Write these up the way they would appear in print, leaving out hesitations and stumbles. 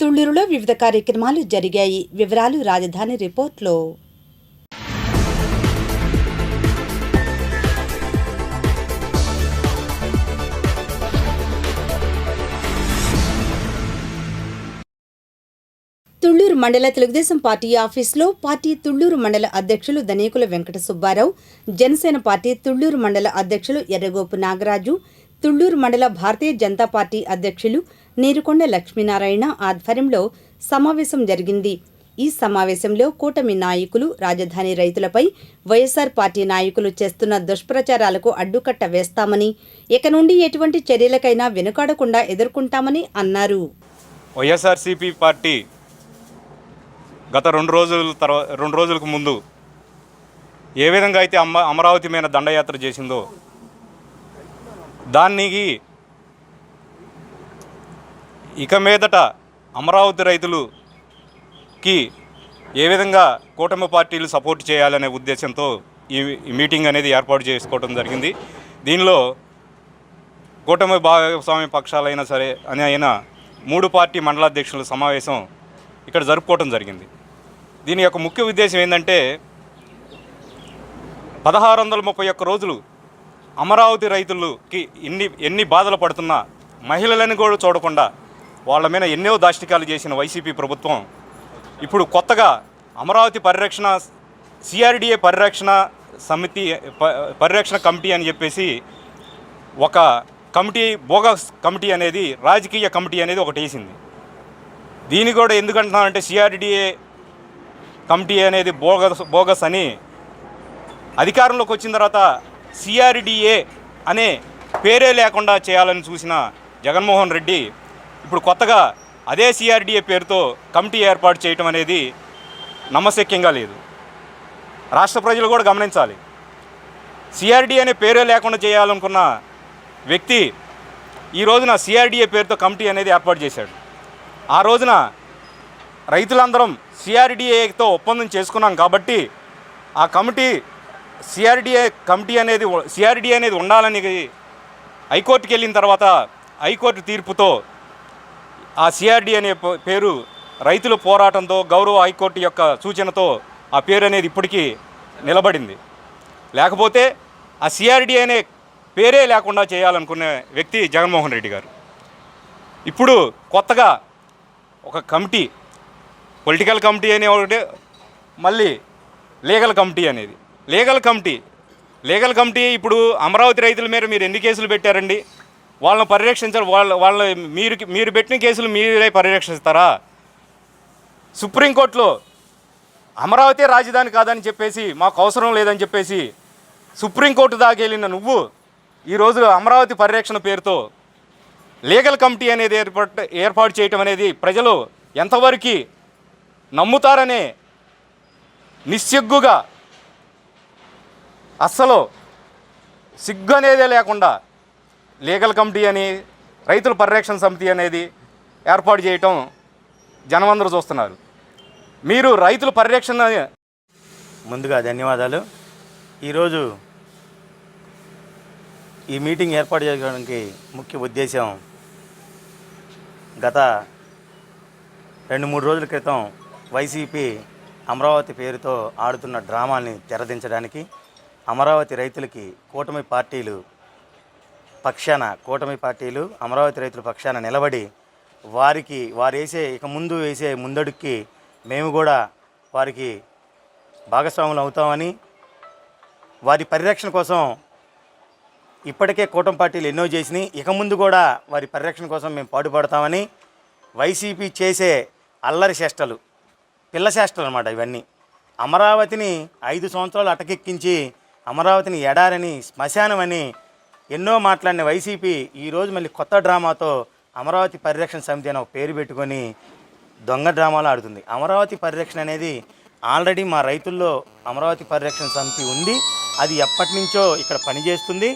తుళ్లూరులో వివిధ కార్యక్రమాలు జరిగాయి. వివరాలు రాజధాని రిపోర్ట్లో. తుళ్లూరు మండల తెలుగుదేశం పార్టీ ఆఫీసులో పార్టీ తుళ్లూరు మండల అధ్యక్షులు దనేకుల వెంకట సుబ్బారావు, జనసేన పార్టీ తుళ్లూరు మండల అధ్యక్షులు ఎర్రగోపు నాగరాజు, తుళ్లూరు మండల భారతీయ జనతా పార్టీ అధ్యక్షులు నీరుకొండ లక్ష్మీనారాయణ ఆధ్వర్యంలో సమావేశం జరిగింది. ఈ సమావేశంలో కూటమి నాయకులు రాజధాని రైతులపై వైఎస్ఆర్ పార్టీ నాయకులు చేస్తున్న దుష్ప్రచారాలకు అడ్డుకట్ట వేస్తామని, ఇక నుండి ఎటువంటి చర్యలకైనా వెనుకాడకుండా ఎదుర్కొంటామని అన్నారు. వైఎస్ఆర్సీపీ పార్టీ గత 2 రోజులకు ముందు ఏ విధంగా అయితే అమరావతి మీద దండయాత్ర చేసిందో దానికి ఇక మీదట అమరావతి రైతులుకి ఏ విధంగా కూటమి పార్టీలు సపోర్ట్ చేయాలనే ఉద్దేశంతో ఈ మీటింగ్ అనేది ఏర్పాటు చేసుకోవడం జరిగింది. దీనిలో కూటమి భాగస్వామ్య పక్షాలైనా సరే అని అయినా 3 పార్టీ మండలాధ్యక్షుల సమావేశం ఇక్కడ జరుపుకోవడం జరిగింది. దీని యొక్క ముఖ్య ఉద్దేశం ఏంటంటే 1631 రోజులు అమరావతి రైతులకి ఎన్ని బాధలు పడుతున్నా మహిళలను కూడా చూడకుండా వాళ్ళ మీద ఎన్నో దాష్టికాలు చేసిన వైసీపీ ప్రభుత్వం ఇప్పుడు కొత్తగా అమరావతి పరిరక్షణ సిఆర్డీఏ పరిరక్షణ కమిటీ అని చెప్పేసి ఒక కమిటీ, బోగస్ కమిటీ అనేది, రాజకీయ కమిటీ అనేది ఒకటి వేసింది. దీన్ని కూడా ఎందుకంటున్నానంటే సిఆర్డీఏ కమిటీ అనేది బోగస్ అని అధికారంలోకి వచ్చిన తర్వాత సిఆర్డీఏ అనే పేరే లేకుండా చేయాలని చూసిన జగన్మోహన్ రెడ్డి ఇప్పుడు కొత్తగా అదే సిఆర్డీఏ పేరుతో కమిటీ ఏర్పాటు చేయటం అనేది నమ్మశక్యంగా లేదు. రాష్ట్ర ప్రజలు కూడా గమనించాలి. సిఆర్డీఏ అనే పేరే లేకుండా చేయాలనుకున్న వ్యక్తి ఈ రోజున సిఆర్డీఏ పేరుతో కమిటీ అనేది ఏర్పాటు చేశాడు. ఆ రోజున రైతులందరం సిఆర్డీఏతో ఒప్పందం చేసుకున్నాం కాబట్టి ఆ కమిటీ సిఆర్డీఏ అనేది ఉండాలని హైకోర్టుకి వెళ్ళిన తర్వాత హైకోర్టు తీర్పుతో ఆ సిఆర్డీఏ అనే పేరు రైతుల పోరాటంతో, గౌరవ హైకోర్టు యొక్క సూచనతో ఆ పేరు అనేది ఇప్పటికీ నిలబడింది. లేకపోతే ఆ సిఆర్డీఏ అనే పేరే లేకుండా చేయాలనుకునే వ్యక్తి జగన్మోహన్ రెడ్డి గారు. ఇప్పుడు కొత్తగా ఒక కమిటీ, పొలిటికల్ కమిటీ అనే ఒకటి, మళ్ళీ లీగల్ కమిటీ అనేది. లీగల్ కమిటీ ఇప్పుడు అమరావతి రైతుల మీద మీరు ఎన్ని కేసులు పెట్టారండి? వాళ్ళని పరిరక్షించాలి. వాళ్ళ మీరు పెట్టిన కేసులు మీరే పరిరక్షిస్తారా? సుప్రీంకోర్టులో అమరావతి రాజధాని కాదని చెప్పేసి, మాకు అవసరం లేదని చెప్పేసి సుప్రీంకోర్టు దాకా వెళ్ళిన నువ్వు ఈరోజు అమరావతి పరిరక్షణ పేరుతో లీగల్ కమిటీ అనేది ఏర్పాటు చేయటం అనేది ప్రజలు ఎంతవరకు నమ్ముతారనే నిస్సిగ్గుగా, అస్సలు సిగ్గు అనేదే లేకుండా లీగల్ కమిటీ అని, రైతుల పరిరక్షణ సమితి అనేది ఏర్పాటు చేయటం జనమందరూ చూస్తున్నారు. మీరు రైతుల పరిరక్షణ. ముందుగా ధన్యవాదాలు. ఈరోజు ఈ మీటింగ్ ఏర్పాటు చేయడానికి ముఖ్య ఉద్దేశం, గత 2-3 రోజుల క్రితం వైసీపీ అమరావతి పేరుతో ఆడుతున్న డ్రామాల్ని తెరదించడానికి, అమరావతి రైతులకి కూటమి పార్టీలు అమరావతి రైతుల పక్షాన నిలబడి వారు వేసే ముందడుక్కి మేము కూడా వారికి భాగస్వాములు అవుతామని, వారి పరిరక్షణ కోసం ఇప్పటికే కూటమి పార్టీలు ఎన్నో చేసినాయి, ఇక ముందు కూడా వారి పరిరక్షణ కోసం మేము పాటుపడతామని, వైసీపీ చేసే అల్లరి చేష్టలు, పిల్ల చేష్టలు అన్నమాట ఇవన్నీ. అమరావతిని 5 సంవత్సరాలు అటకెక్కించి అమరావతిని ఎడారని, శ్మశానమని ఎన్నో మాట్లాడిన వైసీపీ ఈరోజు మళ్ళీ కొత్త డ్రామాతో అమరావతి పరిరక్షణ సమితి అని ఒక పేరు పెట్టుకొని దొంగ డ్రామాలు ఆడుతుంది. అమరావతి పరిరక్షణ అనేది ఆల్రెడీ మా రైతుల్లో అమరావతి పరిరక్షణ సమితి ఉంది. అది ఎప్పటి నుంచో ఇక్కడ పనిచేస్తుంది.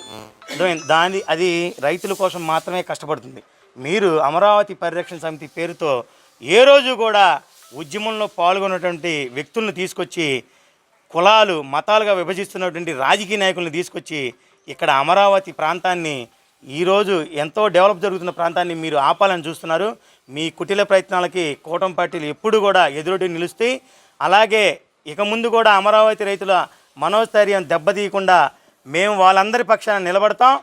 అది రైతుల కోసం మాత్రమే కష్టపడుతుంది. మీరు అమరావతి పరిరక్షణ సమితి పేరుతో ఏ రోజు కూడా ఉద్యమంలో పాల్గొన్నటువంటి వ్యక్తులను తీసుకొచ్చి, కులాలు మతాలుగా విభజిస్తున్నటువంటి రాజకీయ నాయకులను తీసుకొచ్చి ఇక్కడ అమరావతి ప్రాంతాన్ని ఈరోజు ఎంతో డెవలప్ జరుగుతున్న ప్రాంతాన్ని మీరు ఆపాలని చూస్తున్నారు. మీ కుటిల ప్రయత్నాలకి కూటమి పార్టీలు ఎప్పుడు కూడా ఎదురొడ్డి నిలుస్తాయి. అలాగే ఇక ముందు కూడా అమరావతి రైతుల మనోస్థైర్యం దెబ్బతీయకుండా మేము వాళ్ళందరి పక్షాన నిలబడతాం.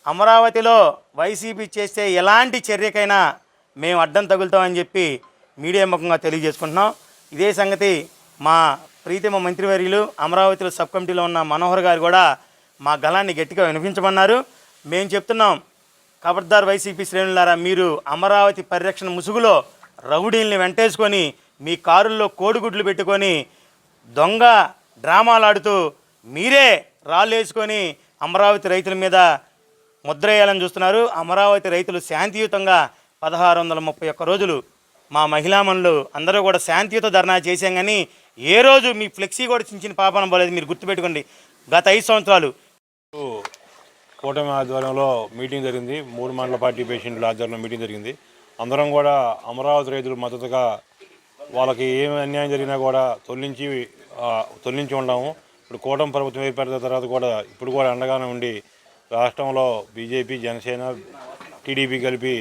అమరావతిలో వైసీపీ చేస్తే ఎలాంటి చర్యకైనా మేము అడ్డం తగులుతామని చెప్పి మీడియా ముఖంగా తెలియజేసుకుంటున్నాం. ఇదే సంగతి మా ప్రీతమ మంత్రివర్యులు అమరావతిలో సబ్ కమిటీలో ఉన్న మనోహర్ గారు కూడా మా గళాన్ని గట్టిగా వినిపించమన్నారు. మేము చెప్తున్నాం, ఖబర్దార్ వైసీపీ శ్రేణులారా, మీరు అమరావతి పరిరక్షణ ముసుగులో రౌడీల్ని వెంటేసుకొని మీ కారుల్లో కోడిగుడ్లు పెట్టుకొని దొంగ డ్రామాలు ఆడుతూ మీరే రాళ్ళు వేసుకొని అమరావతి రైతుల మీద ముద్ర వేయాలని చూస్తున్నారు. అమరావతి రైతులు శాంతియుతంగా 1631 రోజులు మా మహిళామణులు అందరూ కూడా శాంతియుత ధర్నా చేశాం. కానీ ఏ రోజు మీ ఫ్లెక్సీ కూడా చించిన పాపన పోలేదు. మీరు గుర్తుపెట్టుకోండి, గత 5 సంవత్సరాలు కూటమి ఆధ్వర్యంలో మీటింగ్ జరిగింది. 3 మండల పార్టీ పేషెంట్ల ఆధ్వర్యంలో మీటింగ్ జరిగింది. అందరం కూడా అమరావతి రైతులు మద్దతుగా వాళ్ళకి ఏమి అన్యాయం జరిగినా కూడా తొలగించి ఉన్నాము. ఇప్పుడు కూటమి ప్రభుత్వం ఏర్పడిన తర్వాత కూడా ఇప్పుడు కూడా అండగానే ఉండి రాష్ట్రంలో బీజేపీ, జనసేన, టీడీపీ కలిపి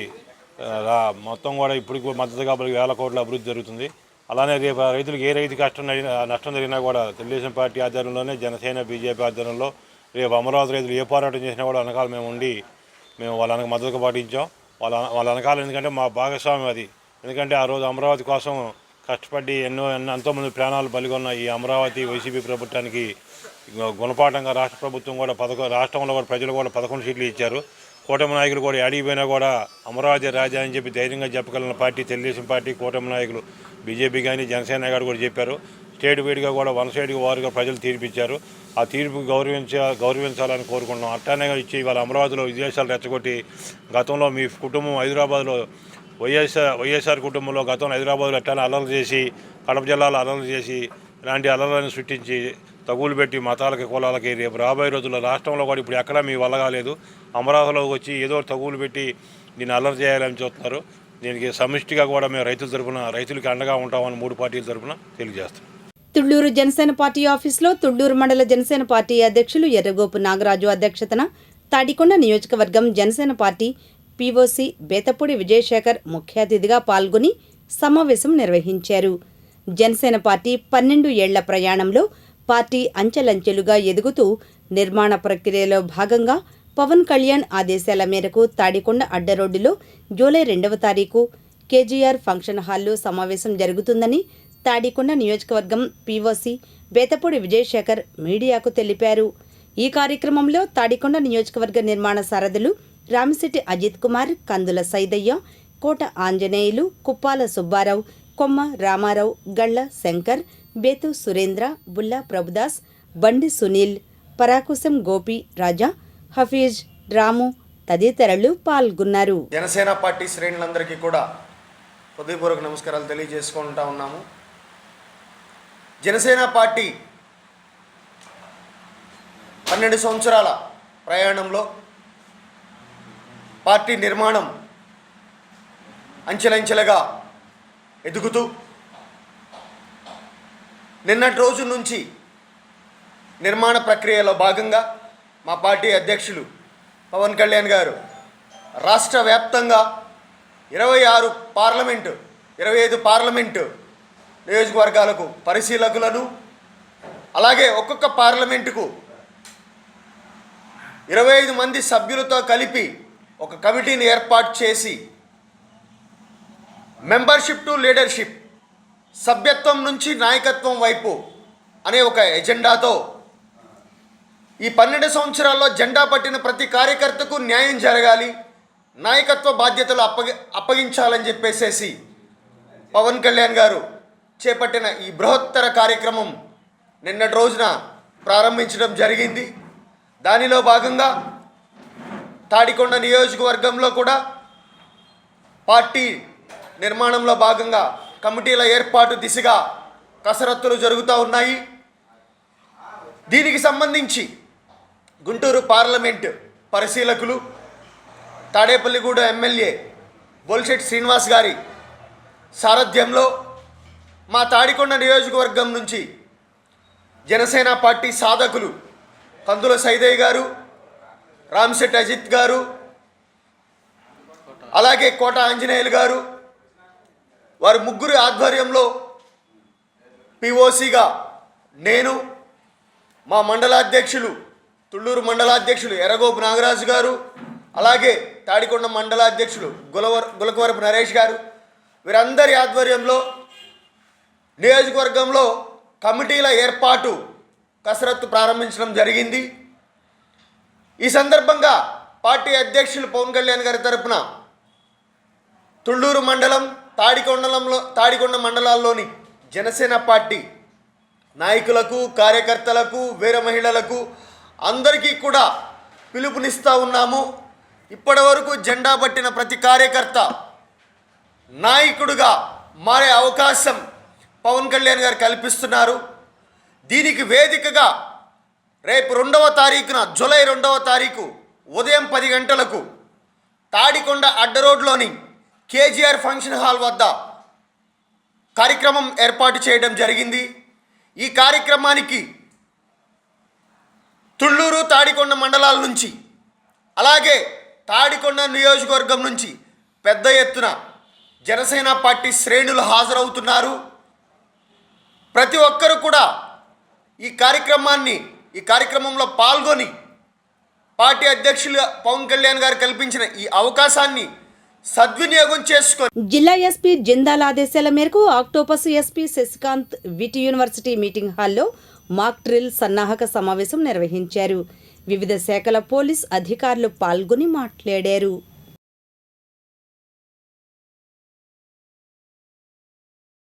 మొత్తం కూడా ఇప్పుడు మద్దతుగా 1000 కోట్ల అభివృద్ధి జరుగుతుంది. అలానే రేపు రైతులకు ఏ రైతు నష్టం జరిగినా కూడా తెలుగుదేశం పార్టీ ఆధ్వర్యంలోనే, జనసేన, బీజేపీ ఆధ్వర్యంలో రేపు అమరావతి రైతులు ఏ పోరాటం చేసినా కూడా వెనకాల మేము ఉండి వాళ్ళ మద్దతుగా పాటించాం. వాళ్ళ వెనకాల ఎందుకంటే మా భాగస్వామ్యం అది. ఎందుకంటే ఆ రోజు అమరావతి కోసం కష్టపడి ఎంతోమంది ప్రాణాలు బలిగొన్న ఈ అమరావతి వైసీపీ ప్రభుత్వానికి గుణపాఠంగా రాష్ట్ర ప్రభుత్వం కూడా రాష్ట్రంలో కూడా ప్రజలు కూడా 11 సీట్లు ఇచ్చారు. కూటమి నాయకులు కూడా అడిగిపోయినా కూడా అమరావతి రాజా అని చెప్పి ధైర్యంగా చెప్పగలిగిన పార్టీ తెలుగుదేశం పార్టీ. కూటమి నాయకులు బీజేపీ కానీ జనసేన గారు కూడా చెప్పారు. స్టేట్ వైడ్గా కూడా 1 సైడ్గా వారుగా ప్రజలు తీర్పిచ్చారు. ఆ తీర్పు గౌరవించాలని కోరుకుంటున్నాం. అట్టానే ఇచ్చి వాళ్ళ అమరావతిలో విదేశాలు రెచ్చగొట్టి గతంలో మీ కుటుంబం హైదరాబాద్లో వైఎస్ఆర్ కుటుంబంలో గతంలో హైదరాబాద్లో ఎట్లా అల్లర్లు చేసి, కడప జిల్లాలో అల్లర్లు చేసి, ఇలాంటి అల్లర్లను సృష్టించి తగులు పెట్టి మతాలకి కులాలకి రేపు రాబోయే రోజుల్లో రాష్ట్రంలో కూడా ఇప్పుడు ఎక్కడా మీ వల్ల కాలేదు. అమరావతిలోకి వచ్చి ఏదో తగులు పెట్టి దీన్ని అల్లరి చేయాలని చూస్తున్నారు. దీనికి సమిష్టిగా కూడా మేము రైతులకి అండగా ఉంటామని 3 పార్టీల తరఫున తెలియజేస్తాం. తుళ్లూరు జనసేన పార్టీ ఆఫీసులో తుళ్లూరు మండల జనసేన పార్టీ అధ్యక్షులు ఎర్రగోపు నాగరాజు అధ్యక్షతన తాడికొండ నియోజకవర్గం జనసేన పార్టీ పీఓసీ బేతపూడి విజయశేఖర్ ముఖ్య అతిథిగా పాల్గొని సమావేశం నిర్వహించారు. జనసేన పార్టీ 12 ఏళ్ల ప్రయాణంలో పార్టీ అంచెలంచెలుగా ఎదుగుతూ నిర్మాణ ప్రక్రియలో భాగంగా పవన్ కళ్యాణ్ ఆదేశాల మేరకు తాడికొండ అడ్డరోడ్డులో జూలై 2వ తారీఖు కేజీఆర్ ఫంక్షన్ హాల్లో సమావేశం జరుగుతుందని తాడికొండ నియోజకవర్గం పీఓసీ బేతపూడి విజయశేఖర్ మీడియాకు తెలిపారు. ఈ కార్యక్రమంలో తాడికొండ నియోజకవర్గ నిర్మాణ సారథులు రామిశెట్టి అజిత్ కుమార్, కందుల సైదయ్య, కోట ఆంజనేయులు, కుప్పాల సుబ్బారావు, కొమ్మ రామారావు, గళ్ల శంకర్, బేతు సురేంద్ర, బుల్లా ప్రభుదాస్, బండి సునీల్, పరాకుశం గోపి, రాజా, హఫీజ్, రాము తదితరులు పాల్గొన్నారు. జనసేన పార్టీ శ్రేణులందరికీ కూడా హృదయపూర్వక నమస్కారాలు తెలియజేసుకుంటా ఉన్నాము. జనసేన పార్టీ 12 సంవత్సరాల ప్రయాణంలో పార్టీ నిర్మాణం అంచెలంచెలుగా ఎదుగుతూ నిన్నటి రోజు నుంచి నిర్మాణ ప్రక్రియలో భాగంగా మా పార్టీ అధ్యక్షులు పవన్ కళ్యాణ్ గారు రాష్ట్ర వ్యాప్తంగా 26 పార్లమెంటు 25 పార్లమెంటు నియోజకవర్గాలకు పరిశీలకులను, అలాగే ఒక్కొక్క పార్లమెంటుకు 25 మంది సభ్యులతో కలిపి ఒక కమిటీని ఏర్పాటు చేసి మెంబర్షిప్ టు లీడర్షిప్, సభ్యత్వం నుంచి నాయకత్వం వైపు అనే ఒక ఎజెండాతో ఈ 12 సంవత్సరాల్లో జెండా పట్టిన ప్రతి కార్యకర్తకు న్యాయం జరగాలి, నాయకత్వ బాధ్యతలు అప్పగించాలని చెప్పేసేసి పవన్ కళ్యాణ్ గారు చేపట్టిన ఈ బృహత్తర కార్యక్రమం నిన్నటి రోజున ప్రారంభించడం జరిగింది. దానిలో భాగంగా తాడికొండ నియోజకవర్గంలో కూడా పార్టీ నిర్మాణంలో భాగంగా కమిటీల ఏర్పాటు దిశగా కసరత్తులు జరుగుతూ ఉన్నాయి. దీనికి సంబంధించి గుంటూరు పార్లమెంటు పరిశీలకులు, తాడేపల్లిగూడ ఎమ్మెల్యే బొలిశెట్టి శ్రీనివాస్ గారి సారథ్యంలో మా తాడికొండ నియోజకవర్గం నుంచి జనసేన పార్టీ సాధకులు కందుల సైదయ్య గారు, రామిశెట్టి అజిత్ గారు, అలాగే కోట ఆంజనేయులు గారు, వారి ముగ్గురు ఆధ్వర్యంలో పిఓసిగా నేను, మా మండలాధ్యక్షులు తుళ్ళూరు మండలాధ్యక్షులు ఎర్రగోపు నాగరాజు గారు, అలాగే తాడికొండ మండలాధ్యక్షులు గులకవరపు నరేష్ గారు, వీరందరి ఆధ్వర్యంలో నియోజకవర్గంలో కమిటీల ఏర్పాటు కసరత్తు ప్రారంభించడం జరిగింది. ఈ సందర్భంగా పార్టీ అధ్యక్షులు పవన్ కళ్యాణ్ గారి తరపున తుళ్ళూరు మండలం, తాడికొండ మండలాల్లోని జనసేన పార్టీ నాయకులకు, కార్యకర్తలకు, వీర మహిళలకు అందరికీ కూడా పిలుపునిస్తూ ఉన్నాము. ఇప్పటి వరకు జెండా పట్టిన ప్రతి కార్యకర్త నాయకుడిగా మారే అవకాశం పవన్ కళ్యాణ్ గారు కల్పిస్తున్నారు. దీనికి వేదికగా రేపు 2వ తారీఖున, జూలై 2వ తారీఖు ఉదయం 10 గంటలకు తాడికొండ అడ్డరోడ్లోని కేజీఆర్ ఫంక్షన్ హాల్ వద్ద కార్యక్రమం ఏర్పాటు చేయడం జరిగింది. ఈ కార్యక్రమానికి తుళ్ళూరు, తాడికొండ మండలాల నుంచి, అలాగే తాడికొండ నియోజకవర్గం నుంచి పెద్ద ఎత్తున జనసేన పార్టీ శ్రేణులు హాజరవుతున్నారు. ప్రతి ఒక్కరు కూడా ఈ కార్యక్రమంలో పాల్గొని పార్టీ అధ్యక్షులు పవన్ కళ్యాణ్ గారు కల్పించిన ఈ అవకాశాన్ని సద్వినియోగం చేసుకొని జిల్లా ఎస్పీ జిందాల్ ఆదేశాల మేరకు Octopus SP Sasikanth VT university meeting హాల్లో మాక్ డ్రిల్ సన్నాహక సమావేశం నిర్వహించారు. వివిధ శాఖల పోలీస్ అధికారులు పాల్గొని మాట్లాడారు.